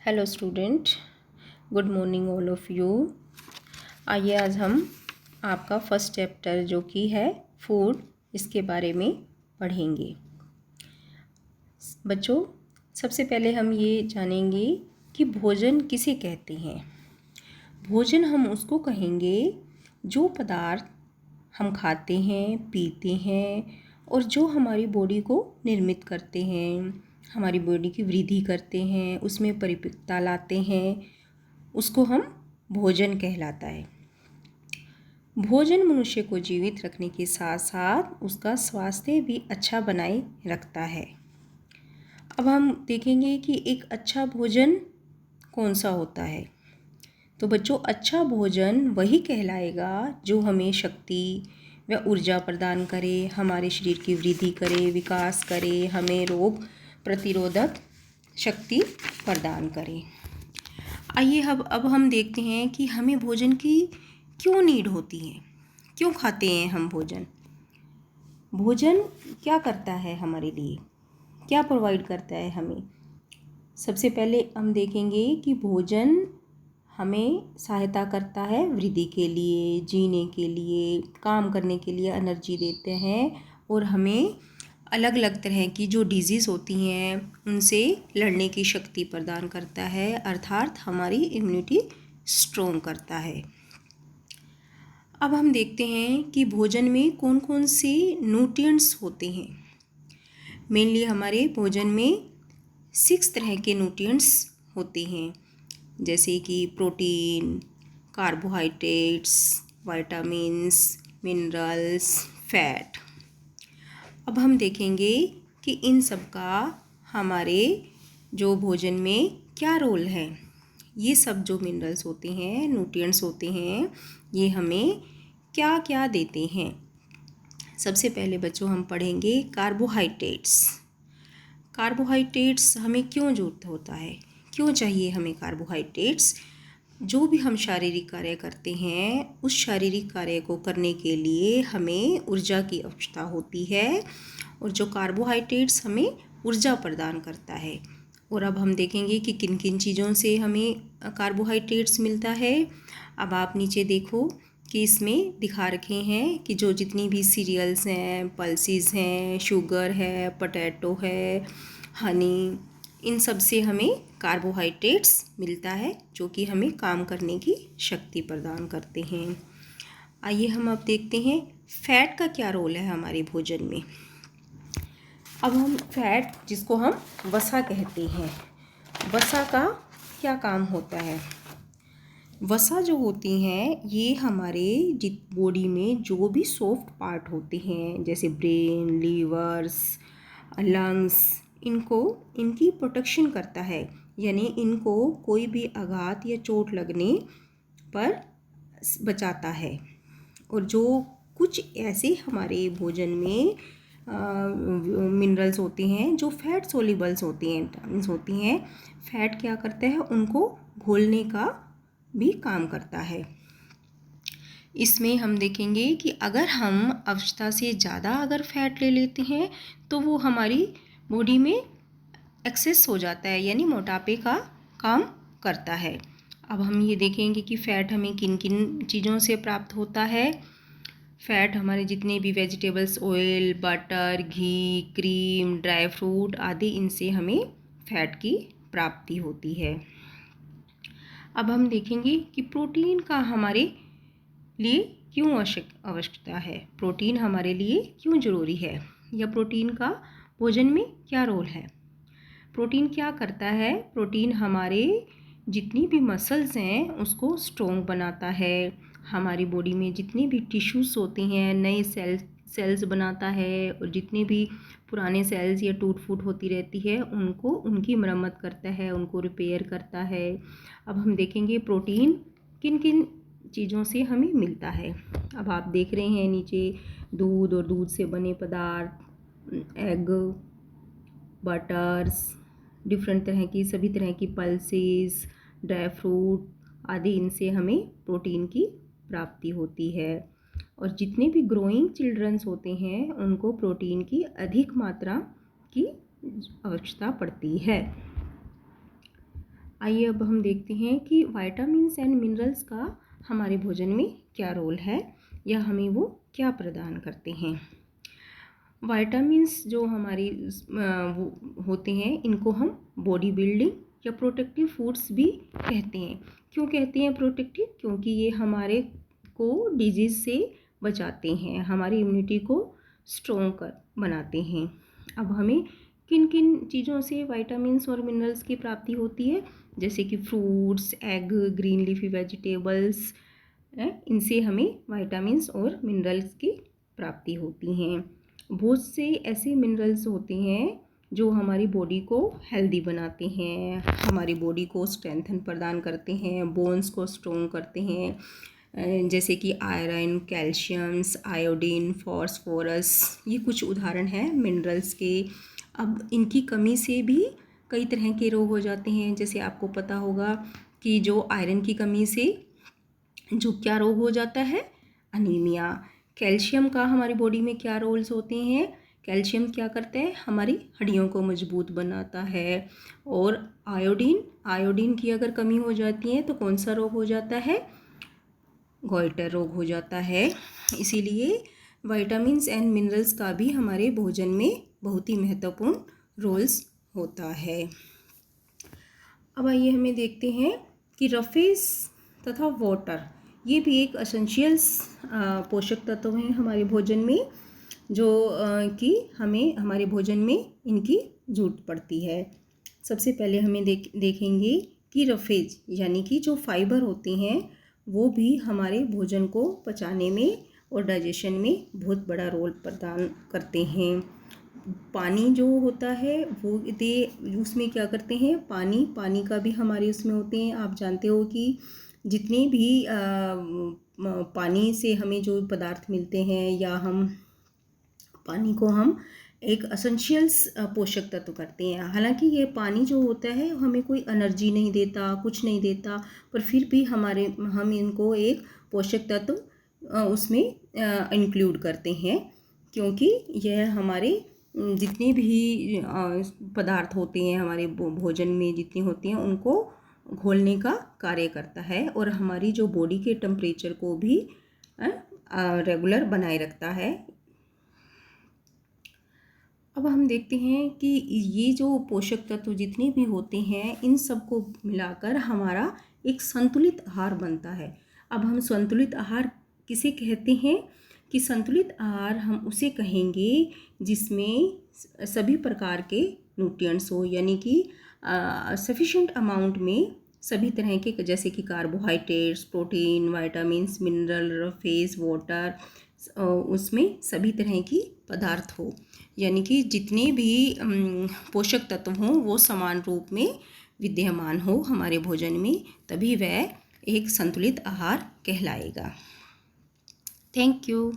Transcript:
Hello student, good morning all of you. आइए आज हम आपका फर्स्ट चैप्टर जो कि है फूड, इसके बारे में पढ़ेंगे। बच्चों, सबसे पहले हम ये जानेंगे कि भोजन किसे कहते हैं। भोजन हम उसको कहेंगे जो पदार्थ हम खाते हैं, पीते हैं और जो हमारी बॉडी को निर्मित करते हैं, हमारी बॉडी की वृद्धि करते हैं, उसमें परिपक्वता लाते हैं, उसको हम भोजन कहलाता है। भोजन मनुष्य को जीवित रखने के साथ साथ उसका स्वास्थ्य भी अच्छा बनाए रखता है। अब हम देखेंगे कि एक अच्छा भोजन कौन सा होता है। तो बच्चों, अच्छा भोजन वही कहलाएगा जो हमें शक्ति व ऊर्जा प्रदान करे, हमारे शरीर की वृद्धि करे, विकास करे, हमें रोग प्रतिरोधक शक्ति प्रदान करे। आइए अब हम देखते हैं कि हमें भोजन की क्यों नीड होती है, क्यों खाते हैं हम भोजन। भोजन क्या करता है हमारे लिए, क्या प्रोवाइड करता है हमें। सबसे पहले हम देखेंगे कि भोजन हमें सहायता करता है वृद्धि के लिए, जीने के लिए, काम करने के लिए एनर्जी देते हैं और हमें अलग अलग तरह की जो डिजीज़ होती हैं उनसे लड़ने की शक्ति प्रदान करता है, अर्थात हमारी इम्यूनिटी स्ट्रॉन्ग करता है। अब हम देखते हैं कि भोजन में कौन कौन से न्यूट्रिएंट्स होते हैं। मेनली हमारे भोजन में 6 तरह के न्यूट्रिएंट्स होते हैं, जैसे कि protein, carbohydrates, vitamins, minerals, fat. अब हम देखेंगे कि इन सब का हमारे जो भोजन में क्या रोल है। ये सब जो मिनरल्स होते हैं, न्यूट्रिएंट्स होते हैं, ये हमें क्या क्या देते हैं। सबसे पहले बच्चों हम पढ़ेंगे कार्बोहाइड्रेट्स। कार्बोहाइड्रेट्स हमें क्यों ज़रूरत होता है, क्यों चाहिए हमें कार्बोहाइड्रेट्स। जो भी हम शारीरिक कार्य करते हैं, उस शारीरिक कार्य को करने के लिए हमें ऊर्जा की आवश्यकता होती है और जो कार्बोहाइड्रेट्स हमें ऊर्जा प्रदान करता है। और अब हम देखेंगे कि किन किन चीज़ों से हमें कार्बोहाइड्रेट्स मिलता है। अब आप नीचे देखो कि इसमें दिखा रखे हैं कि जो जितनी भी सीरियल्स हैं, पल्सेस हैं, शुगर है, पोटैटो है, हनी, इन सब से हमें कार्बोहाइड्रेट्स मिलता है जो कि हमें काम करने की शक्ति प्रदान करते हैं। आइए हम अब देखते हैं फैट का क्या रोल है हमारे भोजन में। अब हम फैट, जिसको हम वसा कहते हैं, वसा का क्या काम होता है। वसा जो होती हैं ये हमारे बॉडी में जो भी सॉफ्ट पार्ट होते हैं, जैसे ब्रेन, लीवर्स, लंग्स, इनकी प्रोटेक्शन करता है, यानी इनको कोई भी आघात या चोट लगने पर बचाता है। और जो कुछ ऐसे हमारे भोजन में मिनरल्स होते हैं जो फैट सोल्यूबल्स होती हैं, विटामिन्स होती हैं, फैट क्या करता है, उनको घोलने का भी काम करता है। इसमें हम देखेंगे कि अगर हम आवश्यकता से ज़्यादा अगर फैट ले लेते हैं तो वो हमारी बॉडी में एक्सेस हो जाता है, यानी मोटापे का काम करता है। अब हम ये देखेंगे कि फ़ैट हमें किन किन चीज़ों से प्राप्त होता है। फ़ैट हमारे जितने भी वेजिटेबल्स, ऑयल, बटर, घी, क्रीम, ड्राई फ्रूट आदि, इनसे हमें फ़ैट की प्राप्ति होती है। अब हम देखेंगे कि प्रोटीन का हमारे लिए क्यों आवश्यकता है, प्रोटीन हमारे लिए क्यों ज़रूरी है, या प्रोटीन का भोजन में क्या रोल है। प्रोटीन क्या करता है, प्रोटीन हमारे जितनी भी मसल्स हैं उसको स्ट्रॉन्ग बनाता है, हमारी बॉडी में जितनी भी टिश्यूज़ होती हैं नए सेल्स बनाता है, और जितने भी पुराने सेल्स या टूट फूट होती रहती है उनकी मरम्मत करता है, उनको रिपेयर करता है। अब हम देखेंगे प्रोटीन किन किन चीज़ों से हमें मिलता है। अब आप देख रहे हैं नीचे दूध और दूध से बने पदार्थ, एग, बटर्स, डिफरेंट तरह की सभी तरह की पल्सेस, ड्राई फ्रूट आदि, इनसे हमें प्रोटीन की प्राप्ति होती है। और जितने भी ग्रोइंग चिल्ड्रंस होते हैं उनको प्रोटीन की अधिक मात्रा की आवश्यकता पड़ती है। आइए अब हम देखते हैं कि विटामिन्स एंड मिनरल्स का हमारे भोजन में क्या रोल है या हमें वो क्या प्रदान करते हैं। विटामिन्स जो हमारी वो होते हैं, इनको हम बॉडी बिल्डिंग या प्रोटेक्टिव फूड्स भी कहते हैं। क्यों कहते हैं प्रोटेक्टिव? क्योंकि ये हमारे को डिजीज़ से बचाते हैं, हमारी इम्यूनिटी को स्ट्रॉन्ग कर बनाते हैं। अब हमें किन किन चीज़ों से विटामिन्स और मिनरल्स की प्राप्ति होती है? जैसे कि fruits, egg, green leafy vegetables, इनसे हमें विटामिन्स और मिनरल्स की प्राप्ति होती हैं। बहुत से ऐसे मिनरल्स होते हैं जो हमारी बॉडी को हेल्दी बनाते हैं, हमारी बॉडी को स्ट्रेंथन प्रदान करते हैं, बोन्स को स्ट्रॉन्ग करते हैं, जैसे कि आयरन, कैल्शियम्स, आयोडीन, फॉस्फोरस। ये कुछ उदाहरण हैं मिनरल्स के। अब इनकी कमी से भी कई तरह के रोग हो जाते हैं। जैसे आपको पता होगा कि जो आयरन की कमी से जो क्या रोग हो जाता है? अनीमिया। कैल्शियम का हमारी बॉडी में क्या रोल्स होते हैं? कैल्शियम क्या करता है? हमारी हड्डियों को मजबूत बनाता है। और आयोडीन की अगर कमी हो जाती है तो कौन सा रोग हो जाता है? गॉइटर रोग हो जाता है। इसीलिए विटामिन्स एंड मिनरल्स का भी हमारे भोजन में बहुत ही महत्वपूर्ण रोल्स होता है। अब आइए हमें देखते हैं कि रफेज तथा वाटर, ये भी एक एसेंशियल्स पोषक तत्व हैं हमारे भोजन में, जो कि हमें हमारे भोजन में इनकी जरूरत पड़ती है। सबसे पहले हमें देखेंगे कि रफेज यानी कि जो फाइबर होते हैं वो भी हमारे भोजन को पचाने में और डाइजेशन में बहुत बड़ा रोल प्रदान करते हैं। पानी जो होता है वो उसमें क्या करते हैं? पानी का भी हमारे उसमें होते हैं। आप जानते हो कि जितने भी पानी से हमें जो पदार्थ मिलते हैं या हम पानी को हम एक एसेंशियल्स पोषक तत्व करते हैं। हालांकि ये पानी जो होता है हमें कोई एनर्जी नहीं देता, कुछ नहीं देता, पर फिर भी हम इनको एक पोषक तत्व उसमें इंक्लूड करते हैं, क्योंकि यह हमारे जितने भी पदार्थ होते हैं हमारे भोजन में जितने होते हैं उनको घोलने का कार्य करता है और हमारी जो बॉडी के टेम्परेचर को भी रेगुलर बनाए रखता है। अब हम देखते हैं कि ये जो पोषक तत्व जितने भी होते हैं इन सबको मिलाकर हमारा एक संतुलित आहार बनता है। अब हम संतुलित आहार किसे कहते हैं? कि संतुलित आहार हम उसे कहेंगे जिसमें सभी प्रकार के न्यूट्रिएंट्स हो, यानी कि सफिशिएंट अमाउंट में सभी तरह के, जैसे कि carbohydrates, protein, vitamins, mineral, roughage, water, उसमें सभी तरह की पदार्थ हो, यानी कि जितने भी पोषक तत्व हों वो समान रूप में विद्यमान हो हमारे भोजन में, तभी वह एक संतुलित आहार कहलाएगा। Thank you.